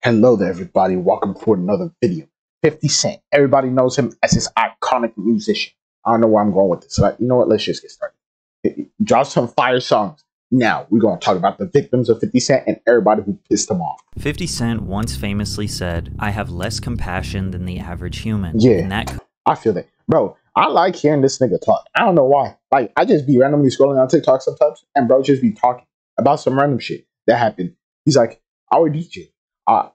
Hello there, everybody. Welcome to another video. 50 Cent. Everybody knows him as his iconic musician. I don't know where I'm going with this. So, you know what? Let's just get started. Drop some fire songs. Now, we're going to talk about the victims of 50 Cent and everybody who pissed him off. 50 Cent once famously said, "I have less compassion than the average human." Yeah, and that I feel that. Bro, I like hearing this nigga talk. I don't know why. Like, I just be randomly scrolling on TikTok sometimes, and bro just be talking about some random shit that happened. He's like, our DJ.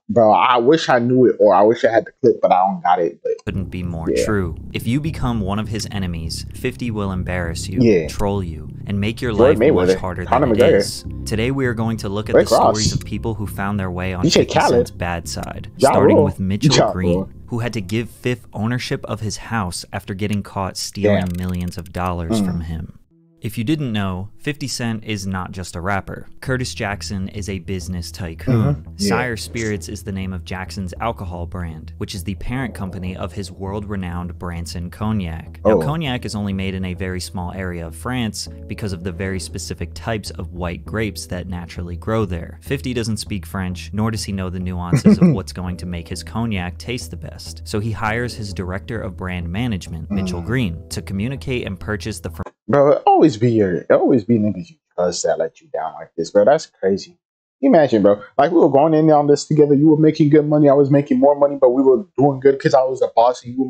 Bro, I wish I knew it, or I wish I had the clip, but I don't got it. But couldn't be more true. If you become one of his enemies, 50 will embarrass you, troll you, and make your life much harder than it is. Today we are going to look at the stories of people who found their way on 50 Cent's bad side, starting with Mitchell Green, who had to give Fifth ownership of his house after getting caught stealing millions of dollars from him. If you didn't know, 50 Cent is not just a rapper. Curtis Jackson is a business tycoon. Sire Spirits is the name of Jackson's alcohol brand, which is the parent company of his world-renowned Branson Cognac. Now, cognac is only made in a very small area of France because of the very specific types of white grapes that naturally grow there. 50 doesn't speak French, nor does he know the nuances of what's going to make his cognac taste the best. So he hires his director of brand management, Mitchell Green, to communicate and purchase the bro, it always be niggas you trust that let you down like this, bro. That's crazy. Imagine, bro. Like, we were going in on this together. You were making good money. I was making more money, but we were doing good because I was a boss and you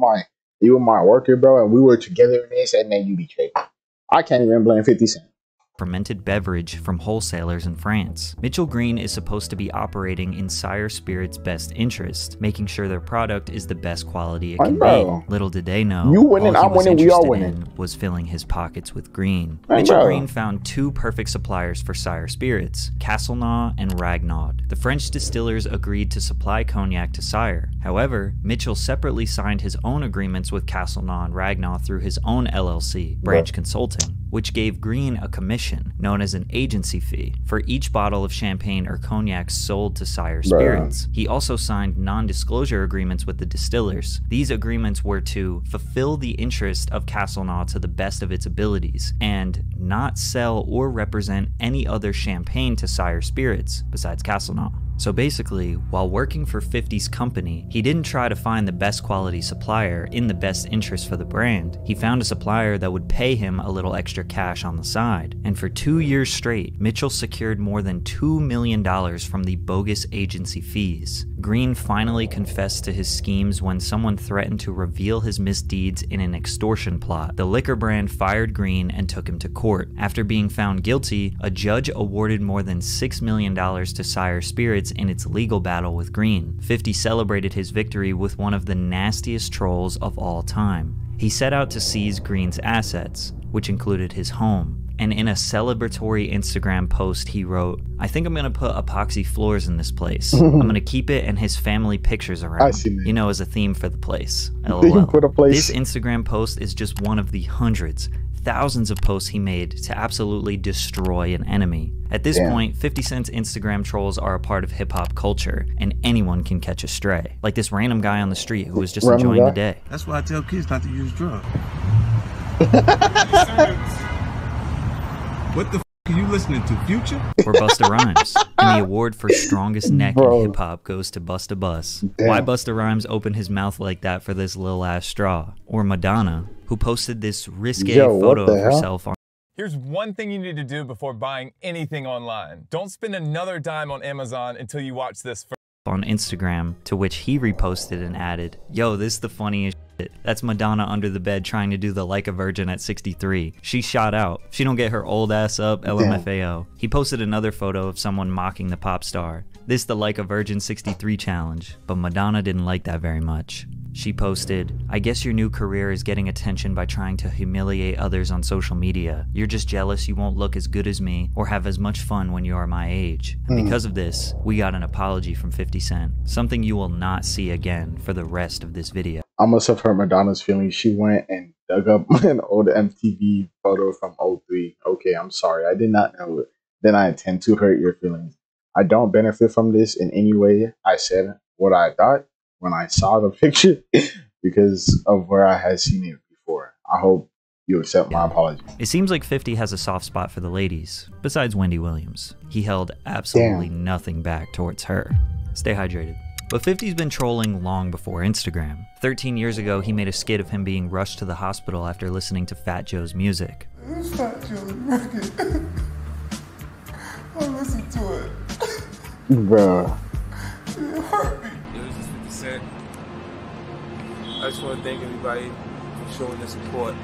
were my worker, bro. And we were together in this, and then you betrayed me. I can't even blame 50 Cent. Fermented beverage from wholesalers in France. Mitchell Green is supposed to be operating in Sire Spirits' best interest, making sure their product is the best quality it can be. Little did they know, you winning, I'm winning, we all winning. Was filling his pockets with green. Mitchell Green found two perfect suppliers for Sire Spirits, Castelnau and Ragnaud. The French distillers agreed to supply cognac to Sire. However, Mitchell separately signed his own agreements with Castelnau and Ragnaud through his own LLC, Branch Consulting, which gave Green a commission known as an agency fee for each bottle of champagne or cognac sold to Sire Spirits. He also signed non-disclosure agreements with the distillers. These agreements were to fulfill the interest of Castelnau to the best of its abilities and not sell or represent any other champagne to Sire Spirits besides Castelnau. So basically, while working for 50's company, he didn't try to find the best quality supplier in the best interest for the brand. He found a supplier that would pay him a little extra cash on the side. And for 2 years straight, Mitchell secured more than $2 million from the bogus agency fees. Green finally confessed to his schemes when someone threatened to reveal his misdeeds in an extortion plot. The liquor brand fired Green and took him to court. After being found guilty, a judge awarded more than $6 million to Sire Spirits in its legal battle with Green. 50 celebrated his victory with one of the nastiest trolls of all time. He set out to seize Green's assets, which included his home. And in a celebratory Instagram post, he wrote, "I think I'm gonna put epoxy floors in this place. I'm gonna keep it and his family pictures around. You know, as a theme for the place. LOL." This Instagram post is just one of the hundreds, thousands of posts he made to absolutely destroy an enemy. At this point, 50 Cent's Instagram trolls are a part of hip-hop culture, and anyone can catch a stray. Like this random guy on the street who was just enjoying the day. That's why I tell kids not to use drugs. What the f are you listening to, Future? Or Busta Rhymes. And the award for strongest neck in hip-hop goes to Busta Bus. Why Busta Rhymes opened his mouth like that for this little ass straw? Or Madonna, who posted this risque photo of herself on. Here's one thing you need to do before buying anything online. Don't spend another dime on Amazon until you watch this first. On Instagram, to which he reposted and added, "Yo, this is the funniest shit. That's Madonna under the bed trying to do the like a virgin at 63. She shot out. She don't get her old ass up, LMFAO." He posted another photo of someone mocking the pop star. This the like a virgin 63 challenge, but Madonna didn't like that very much. She posted, "I guess your new career is getting attention by trying to humiliate others on social media. You're just jealous you won't look as good as me or have as much fun when you are my age." And because of this, we got an apology from 50 Cent, something you will not see again for the rest of this video. I must have hurt Madonna's feelings. She went and dug up an old MTV photo from '03. Okay, I'm sorry. I did not know it. Then I intend to hurt your feelings. I don't benefit from this in any way. I said what I thought when I saw the picture because of where I had seen it before. I hope you accept my apology. It seems like 50 has a soft spot for the ladies, besides Wendy Williams. He held absolutely nothing back towards her. Stay hydrated. But 50's been trolling long before Instagram. 13 years ago, he made a skit of him being rushed to the hospital after listening to Fat Joe's music. It's Fat Joe's record. I listened to it. Bruh. It hurt me. Yo, this is 50 Cent. I just want to thank everybody for showing their support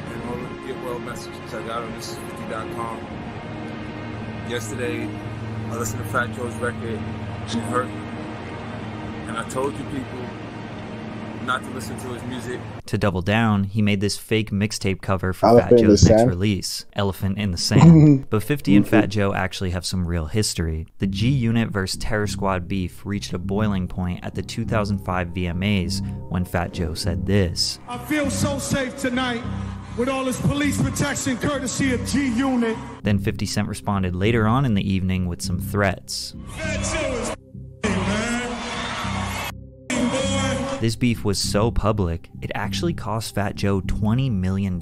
and all the get well messages I got on this50.com. Yesterday, I listened to Fat Joe's record. It hurt me. And I told you people not to listen to his music. To double down, he made this fake mixtape cover for Fat Joe's next release, Elephant in the Sand. But 50 and Fat Joe actually have some real history. The G Unit vs. Terror Squad beef reached a boiling point at the 2005 VMAs when Fat Joe said this. I feel so safe tonight with all this police protection courtesy of G Unit. Then 50 Cent responded later on in the evening with some threats. Fat Joe is This beef was so public, it actually cost Fat Joe $20 million.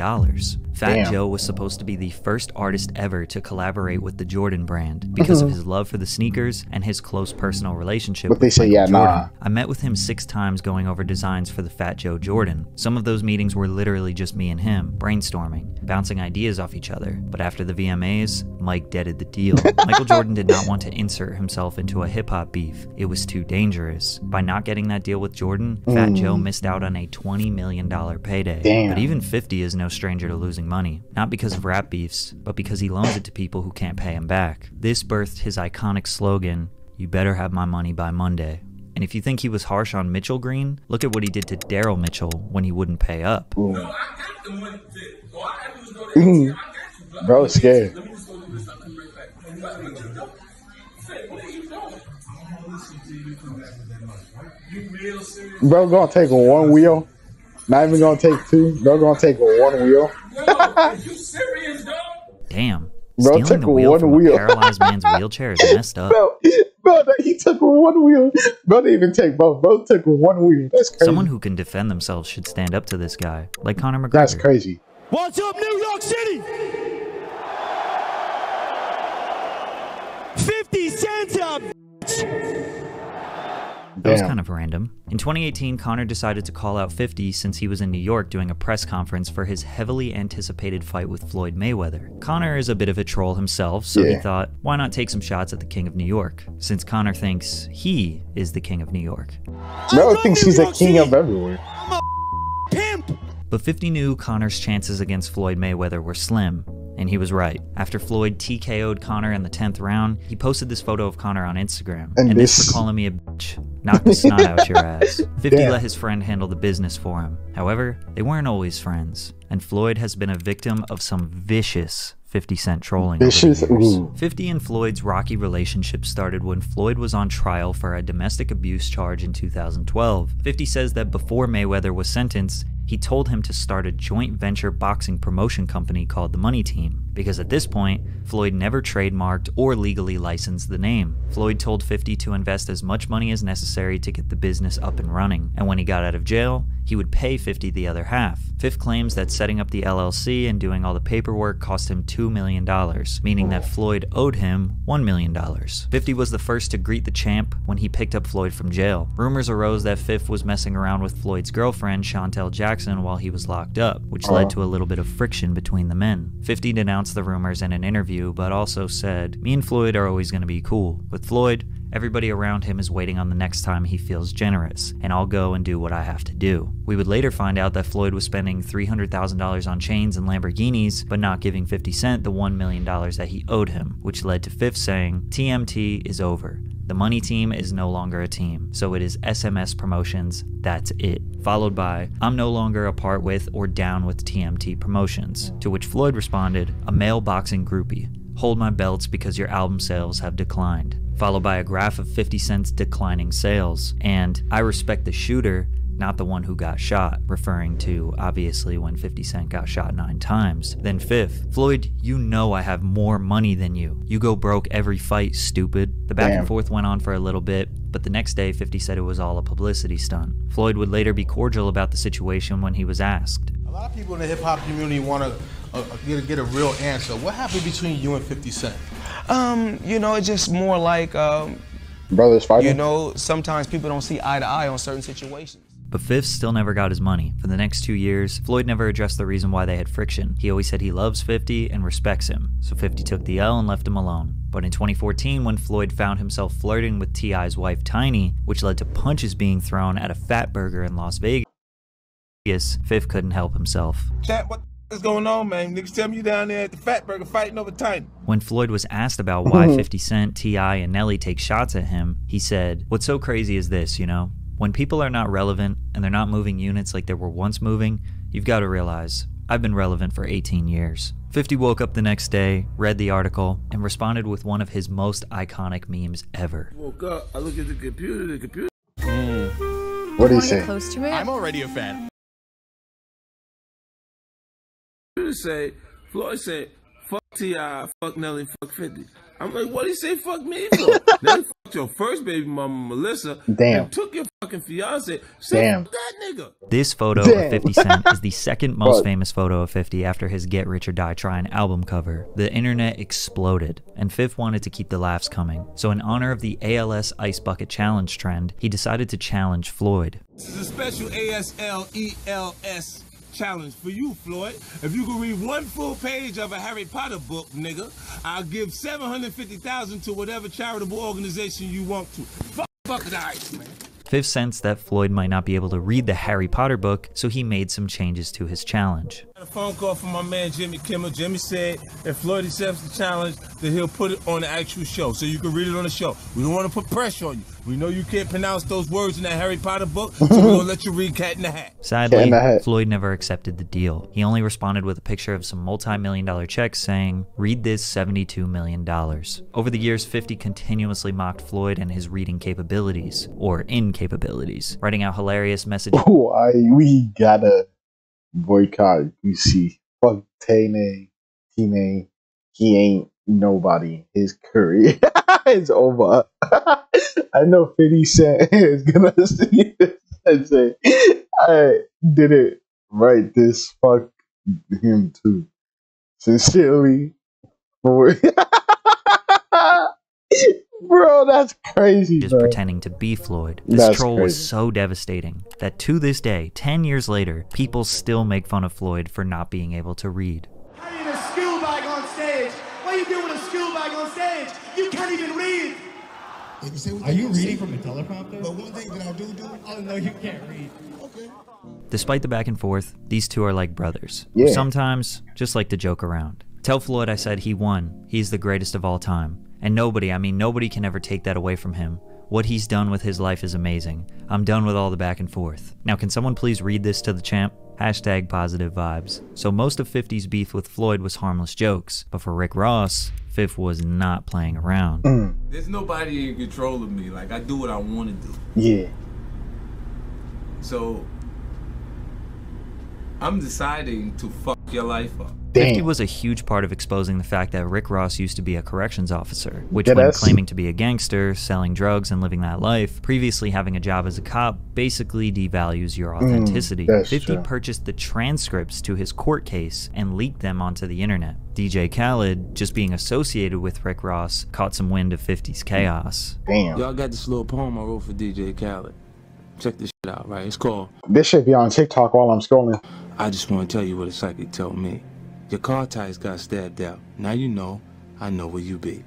Fat Joe was supposed to be the first artist ever to collaborate with the Jordan brand because of his love for the sneakers and his close personal relationship with Michael Jordan. I met with him 6 times going over designs for the Fat Joe Jordan. Some of those meetings were literally just me and him, brainstorming, bouncing ideas off each other. But after the VMAs, Mike deaded the deal. Michael Jordan did not want to insert himself into a hip-hop beef. It was too dangerous. By not getting that deal with Jordan, Fat Joe missed out on a $20 million payday. But even 50 is no stranger to losing money. Not because of rap beefs, but because he loans it to people who can't pay him back. This birthed his iconic slogan, "You better have my money by Monday." And if you think he was harsh on Mitchell Green, look at what he did to Daryl Mitchell when he wouldn't pay up. Bro, scared. Bro gonna take one wheel. Not even gonna take 2. Bro gonna take one wheel. Damn. Bro Stealing the wheel from a paralyzed man's wheelchair is messed up. Bro, he took one wheel. Bro didn't even take both. Bro took one wheel. That's crazy. Someone who can defend themselves should stand up to this guy, like Conor McGregor. That's crazy. What's up, New York City? 50 Cent up. That was kind of random. In 2018, Conor decided to call out 50 since he was in New York doing a press conference for his heavily anticipated fight with Floyd Mayweather. Conor is a bit of a troll himself, so he thought, why not take some shots at the King of New York, since Conor thinks he is the King of New York. Bro thinks he's a king of everywhere. I'm a pimp. But 50 knew Conor's chances against Floyd Mayweather were slim. And he was right. After Floyd TKO'd Conor in the 10th round, he posted this photo of Conor on Instagram. And this for calling me a bitch. Knock the snot out your ass. 50 let his friend handle the business for him. However, they weren't always friends. And Floyd has been a victim of some vicious 50 Cent trolling over the years. 50 and Floyd's rocky relationship started when Floyd was on trial for a domestic abuse charge in 2012. 50 says that before Mayweather was sentenced, he told him to start a joint venture boxing promotion company called the Money Team, because at this point, Floyd never trademarked or legally licensed the name. Floyd told 50 to invest as much money as necessary to get the business up and running, and when he got out of jail, he would pay 50 the other half. Fifth claims that setting up the LLC and doing all the paperwork cost him $2 million, meaning that Floyd owed him $1 million. 50 was the first to greet the champ when he picked up Floyd from jail. Rumors arose that Fifth was messing around with Floyd's girlfriend, Chantel Jackson, while he was locked up, which led to a little bit of friction between the men. 50 denounced the rumors in an interview, but also said, "Me and Floyd are always going to be cool. With Floyd, everybody around him is waiting on the next time he feels generous, and I'll go and do what I have to do." We would later find out that Floyd was spending $300,000 on chains and Lamborghinis, but not giving 50 Cent the $1 million that he owed him, which led to Fifth saying, "TMT is over. The Money Team is no longer a team, so it is SMS Promotions, that's it." Followed by, "I'm no longer a part with or down with TMT Promotions," to which Floyd responded, "A male boxing groupie. Hold my belts because your album sales have declined." Followed by a graph of 50 Cent's declining sales, and "I respect the shooter, not the one who got shot," referring to, obviously, when 50 Cent got shot 9 times. Then Fifth, "Floyd, you know I have more money than you. You go broke every fight, stupid." The back and forth went on for a little bit, but the next day 50 said it was all a publicity stunt. Floyd would later be cordial about the situation when he was asked. A lot of people in the hip-hop community want to get a real answer. What happened between you and 50 Cent? You know, it's just more like Brothers fighting. You know, sometimes people don't see eye to eye on certain situations. But Fifth still never got his money. For the next 2 years, Floyd never addressed the reason why they had friction. He always said he loves 50 and respects him, so 50 took the L and left him alone. But in 2014, when Floyd found himself flirting with T.I.'s wife Tiny, which led to punches being thrown at a Fat Burger in Las Vegas, Fifth couldn't help himself. Chat, what is going on, man? Niggas tell me you down there at the Fat Burger fighting over Tiny. When Floyd was asked about why 50 Cent, T.I., and Nelly take shots at him, he said, "What's so crazy is this, you know? When people are not relevant and they're not moving units like they were once moving, you've got to realize, I've been relevant for 18 years. 50 woke up the next day, read the article, and responded with one of his most iconic memes ever. Woke up, I look at the computer. What do you say? Close to it? I'm already a fan. Floyd said, fuck T.I., fuck Nelly, fuck 50. I'm like, what do you say fuck me for? Nelly fucked your first baby mama, Melissa. Damn. And took your fucking fiance. Damn. Fuck that nigga. This photo of 50 Cent is the second most famous photo of 50 after his Get Rich or Die Trying album cover. The internet exploded, and Fifth wanted to keep the laughs coming. So in honor of the ALS Ice Bucket Challenge trend, he decided to challenge Floyd. This is a special ASLELS challenge for you, Floyd. If you can read one full page of a Harry Potter book, nigga, I'll give $750,000 to whatever charitable organization you want to. Fuck the ice, man. Fifth sensed that Floyd might not be able to read the Harry Potter book, so he made some changes to his challenge. I got a phone call from my man Jimmy Kimmel. Jimmy said if Floyd accepts the challenge, then he'll put it on the actual show, so you can read it on the show. We don't want to put pressure on you. We know you can't pronounce those words in that Harry Potter book, so we're gonna let you read Cat in the Hat. Sadly, Floyd never accepted the deal. He only responded with a picture of some multi-million-dollar checks saying, "Read this $72 million." Over the years, 50 continuously mocked Floyd and his reading capabilities, or incapabilities, writing out hilarious messages. We gotta boycott. You see, fuck Tane. He ain't nobody. His career is over. I know 50 Cent is gonna see this and say, I didn't write this. Fuck him too. Sincerely. Bro, that's crazy. Just pretending to be Floyd. This troll was so devastating that to this day, 10 years later, people still make fun of Floyd for not being able to read. Carrying a skill bag on stage. What are you doing with a skill bag on stage? You can't even read. Are you reading from a teleprompter? But one thing that I do. Oh no, you can't read. Okay. Despite the back and forth, these two are like brothers. Yeah. Who sometimes just like to joke around. Tell Floyd I said he won. He's the greatest of all time. And nobody, I mean nobody can ever take that away from him. What he's done with his life is amazing. I'm done with all the back and forth. Now can someone please read this to the champ? Hashtag positive vibes. So most of 50's beef with Floyd was harmless jokes, but for Rick Ross, Fifth was not playing around. There's nobody in control of me. Like, I do what I want to do. Yeah. So, I'm deciding to fuck your life up. 50 was a huge part of exposing the fact that Rick Ross used to be a corrections officer, which when claiming to be a gangster, selling drugs, and living that life, previously having a job as a cop basically devalues your authenticity. 50 purchased the transcripts to his court case and leaked them onto the internet. DJ Khaled, just being associated with Rick Ross, caught some wind of 50's chaos. Damn. Y'all got this little poem I wrote for DJ Khaled. Check this shit out, right? It's called... This should be on TikTok while I'm scrolling. I just want to tell you what a psychic told me. Your car tires got stabbed out. Now you know, I know where you be.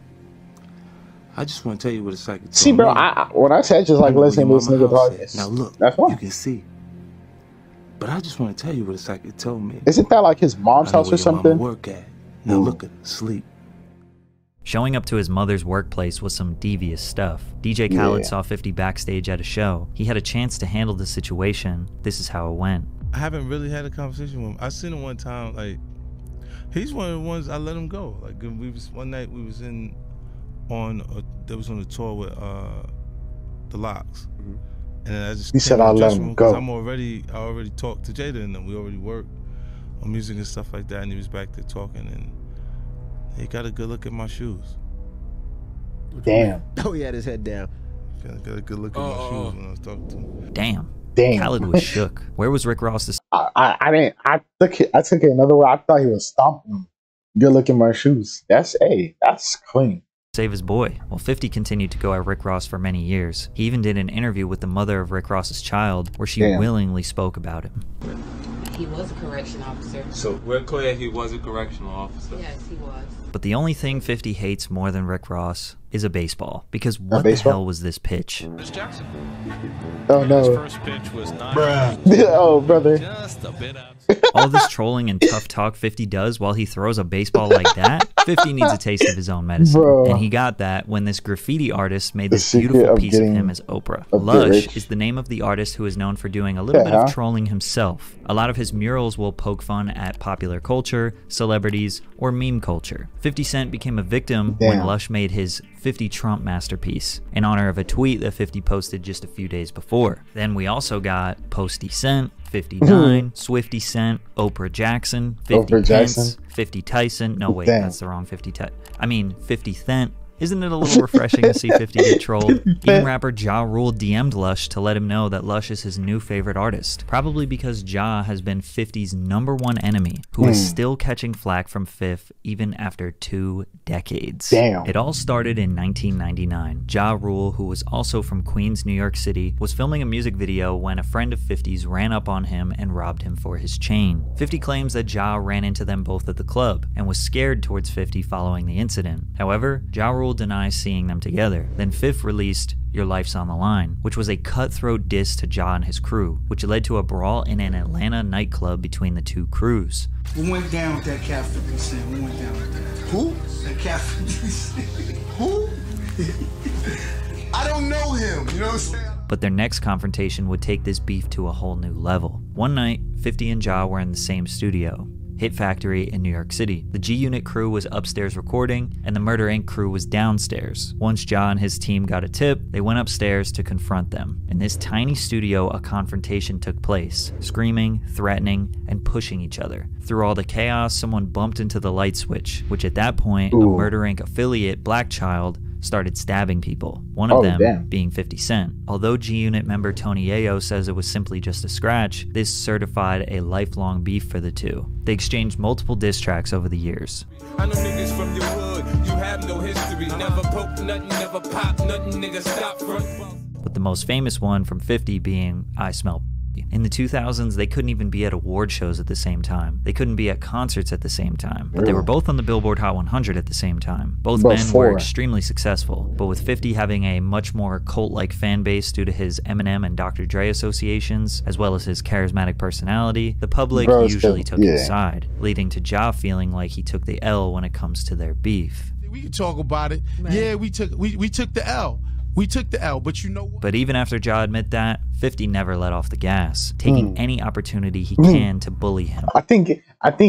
I just want to tell you what a psychic told me. See, bro, when I said just like listening to this nigga talk, now look, that's why. You can see. But I just want to tell you what a psychic told me. Isn't that like his mom's house or something? Work at. Now look at her, sleep. Showing up to his mother's workplace was some devious stuff. DJ Khaled saw 50 backstage at a show. He had a chance to handle the situation. This is how it went. I haven't really had a conversation with him. I seen him one time, like, he's one of the ones I let him go. Like, we was one night we was on the tour with the Locks, and then I just he said I let him go. I already talked to Jada and them. We already worked on music and stuff like that, and he was back there talking, and he got a good look at my shoes. Damn. Oh, he had his head down. Got a good look at my shoes when I was talking to him. Damn. Damn. Khaled was shook. Where was Rick Ross? I took it another way. I thought he was stomping him. Good looking my shoes. That's clean. save his boy. While 50 continued to go at Rick Ross for many years. He even did an interview with the mother of Rick Ross's child where she willingly spoke about him. He was a correction officer. So we're clear he was a correctional officer? Yes, he was. But the only thing 50 hates more than Rick Ross is a baseball. Because what the hell was this pitch? Miss Jackson. Oh no. His first pitch was not oh brother. Just a bit out. All this trolling and tough talk 50 does while he throws a baseball like that? 50 needs a taste of his own medicine. Bro. And he got that when this graffiti artist made this beautiful piece of him as Oprah. Lush is the name of the artist who is known for doing a little bit of trolling himself. A lot of his murals will poke fun at popular culture, celebrities, or meme culture. 50 Cent became a victim when Lush made his 50 Trump masterpiece in honor of a tweet that 50 posted just a few days before. Then we also got Posty Cent, 59, Swifty Cent, Oprah Jackson, 50 Pence, 50 Tyson. No, wait, that's the wrong 50 I mean, 50 Cent. Isn't it a little refreshing to see 50 get trolled? Even rapper Ja Rule DM'd Lush to let him know that Lush is his new favorite artist. Probably because Ja has been 50's #1 enemy, who is still catching flack from Fif even after 2 decades. Damn. It all started in 1999. Ja Rule, who was also from Queens, New York City, was filming a music video when a friend of 50's ran up on him and robbed him for his chain. 50 claims that Ja ran into them both at the club and was scared towards 50 following the incident. However, Ja Rule denies seeing them together. Then Fif released Your Life's on the Line, which was a cutthroat diss to Ja and his crew, which led to a brawl in an Atlanta nightclub between the two crews. We went down with that cat 50 Cent. We went down with that. Who? That cat 50 Cent. Who? I don't know him, you know what I'm saying? But their next confrontation would take this beef to a whole new level. One night, 50 and Ja were in the same studio, Hit Factory in New York City. The G-Unit crew was upstairs recording, and the Murder Inc. crew was downstairs. Once Ja and his team got a tip, they went upstairs to confront them. In this tiny studio, a confrontation took place, screaming, threatening, and pushing each other. Through all the chaos, someone bumped into the light switch, which at that point, a Murder Inc. affiliate, Black Child, started stabbing people, one of them being 50 Cent. Although G-Unit member Tony Yayo says it was simply just a scratch, this certified a lifelong beef for the two. They exchanged multiple diss tracks over the years. I know niggas from your hood, you have no history, never poke nothing, never pop nothing, nigga stop front. With the most famous one from 50 being I Smell. In the 2000s, they couldn't even be at award shows at the same time. They couldn't be at concerts at the same time. But they were both on the Billboard Hot 100 at the same time. Both men were extremely successful, but with 50 having a much more cult-like fan base due to his Eminem and Dr. Dre associations, as well as his charismatic personality, the public usually took his side, leading to Ja feeling like he took the L when it comes to their beef. We can talk about it. Right. Yeah, we took the L. We took the L, but you know what? But even after Ja admit that, 50 never let off the gas, taking any opportunity he can to bully him. I think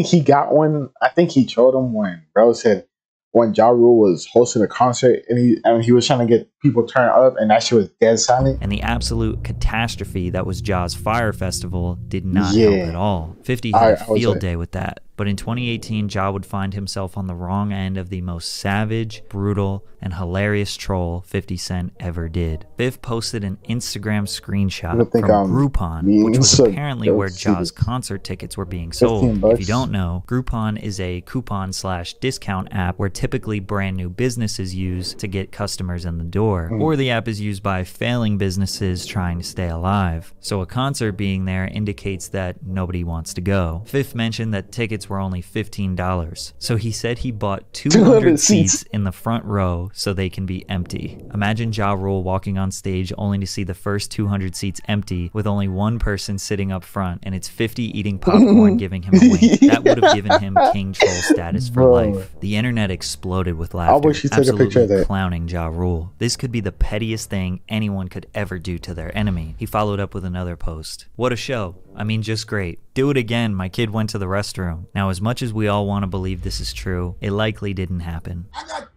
he got one. I think he told him when bro said when Ja Rule was hosting a concert and he was trying to get people turned up and that shit was dead silent. And the absolute catastrophe that was Ja's Fire Festival did not help at all. 50 had a field day with that. But in 2018, Ja would find himself on the wrong end of the most savage, brutal, and hilarious troll 50 Cent ever did. Biff posted an Instagram screenshot from Groupon, which was apparently where Ja's concert tickets were being sold. If you don't know, Groupon is a coupon/discount app where typically brand new businesses use to get customers in the door, or the app is used by failing businesses trying to stay alive. So a concert being there indicates that nobody wants to go. Fifth mentioned that tickets were only $15, so he said he bought 200 seats in the front row so they can be empty. Imagine Ja Rule walking on stage only to see the first 200 seats empty with only one person sitting up front, and it's 50 eating popcorn giving him a wink. That would have given him king troll status for life. The internet exploded with laughter, I wish he took a picture of that. Clowning Ja Rule. This could be the pettiest thing anyone could ever do to their enemy. He followed up with another post. What a show. I mean, just great. Do it again. My kid went to the restroom. Now, as much as we all want to believe this is true, it likely didn't happen. I got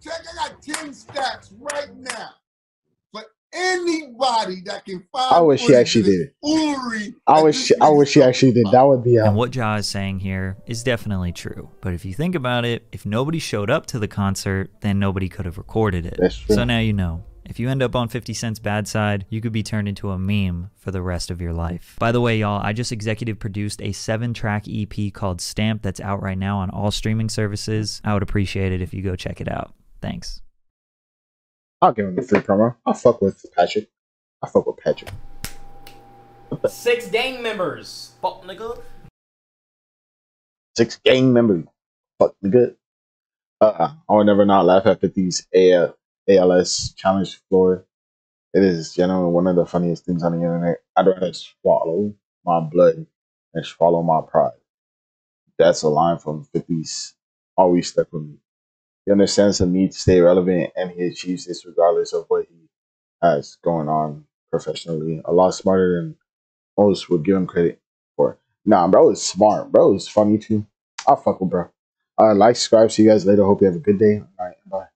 10 stacks right now for anybody that can find. I wish she actually did. I wish she actually did. That would be. And what Ja is saying here is definitely true. But if you think about it, if nobody showed up to the concert, then nobody could have recorded it. That's true. So now you know. If you end up on 50 Cent's bad side, you could be turned into a meme for the rest of your life. By the way, y'all, I just executive produced a 7-track EP called Stamp that's out right now on all streaming services. I would appreciate it if you go check it out. Thanks. I'll give him the free promo. I fuck with Patrick. I fuck with Patrick. 6 gang members. Fuck nigga. 6 gang members. Fuck nigga. I will never not laugh at 50's ALS challenge floor. It is generally one of the funniest things on the internet. I'd rather swallow my blood and swallow my pride. That's a line from 50's. Always stuck with me. He understands the need to stay relevant, and he achieves this regardless of what he has going on professionally. A lot smarter than most would give him credit for. Nah, bro is smart. Bro is funny too. I'll fuck with bro. Like, subscribe. See you guys later. Hope you have a good day. All right, bye.